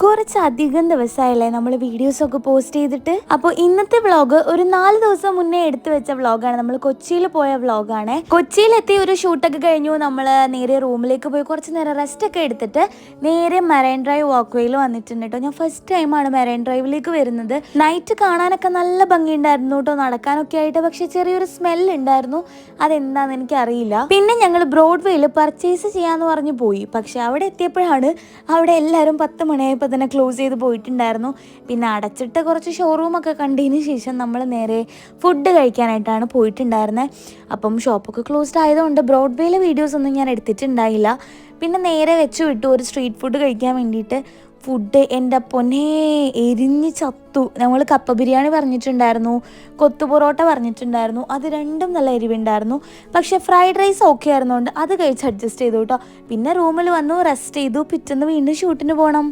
കുറച്ചധികം ദിവസമായല്ലേ നമ്മൾ വീഡിയോസൊക്കെ പോസ്റ്റ് ചെയ്തിട്ട്. അപ്പോൾ ഇന്നത്തെ വ്ളോഗ് ഒരു 4 ദിവസം മുന്നേ എടുത്തു വെച്ച വ്ളോഗാണ്. നമ്മൾ കൊച്ചിയിൽ പോയ വ്ളോഗാണ്. കൊച്ചിയിലെത്തി ഒരു ഷൂട്ടൊക്കെ കഴിഞ്ഞു. നമ്മൾ നേരെ റൂമിലേക്ക് പോയി കുറച്ച് നേരം റെസ്റ്റൊക്കെ എടുത്തിട്ട് നേരെ മെറൈൻ ഡ്രൈവ് വാക്ക്വേയിൽ വന്നിട്ടുണ്ട് കേട്ടോ. ഞാൻ ഫസ്റ്റ് ടൈമാണ് മെറൈൻ ഡ്രൈവിലേക്ക് വരുന്നത്. നൈറ്റ് കാണാനൊക്കെ നല്ല ഭംഗിയുണ്ടായിരുന്നു കേട്ടോ, നടക്കാനൊക്കെ ആയിട്ട്. പക്ഷെ ചെറിയൊരു സ്മെല്ല് ഉണ്ടായിരുന്നു, അതെന്താണെന്ന് എനിക്കറിയില്ല. പിന്നെ ഞങ്ങൾ ബ്രോഡ്വേയിൽ പർച്ചേസ് ചെയ്യാമെന്ന് പറഞ്ഞ് പോയി. പക്ഷെ അവിടെ എത്തിയപ്പോഴാണ് അവിടെ എല്ലാവരും 10 മണിയായപ്പോൾ തന്നെ ക്ലോസ് ചെയ്ത് പോയിട്ടുണ്ടായിരുന്നു. പിന്നെ അടച്ചിട്ട് കുറച്ച് ഷോറൂമൊക്കെ കണ്ടതിന് ശേഷം നമ്മൾ നേരെ ഫുഡ് കഴിക്കാനായിട്ടാണ് പോയിട്ടുണ്ടായിരുന്നത്. അപ്പം ഷോപ്പൊക്കെ ക്ലോസ്ഡ് ആയതുകൊണ്ട് ബ്രോഡ്വേയിലെ വീഡിയോസൊന്നും ഞാൻ എടുത്തിട്ടുണ്ടായില്ല. പിന്നെ നേരെ വെച്ച് വിട്ടു ഒരു സ്ട്രീറ്റ് ഫുഡ് കഴിക്കാൻ വേണ്ടിയിട്ട്. ഫുഡ് എൻ്റെ പൊന്നേ എരിഞ്ഞ് ചത്തു. നമ്മൾ കപ്പ ബിരിയാണി പറഞ്ഞിട്ടുണ്ടായിരുന്നു, കൊത്തു പൊറോട്ട പറഞ്ഞിട്ടുണ്ടായിരുന്നു. അത് രണ്ടും നല്ല എരിവുണ്ടായിരുന്നു. പക്ഷേ ഫ്രൈഡ് റൈസ് ഓക്കെ ആയിരുന്നുകൊണ്ട് അത് കഴിച്ച് അഡ്ജസ്റ്റ് ചെയ്തു കേട്ടോ. പിന്നെ റൂമിൽ വന്നു റെസ്റ്റ് ചെയ്തു. പിറ്റേന്ന് വീണ്ടും ഷൂട്ടിന് പോകണം.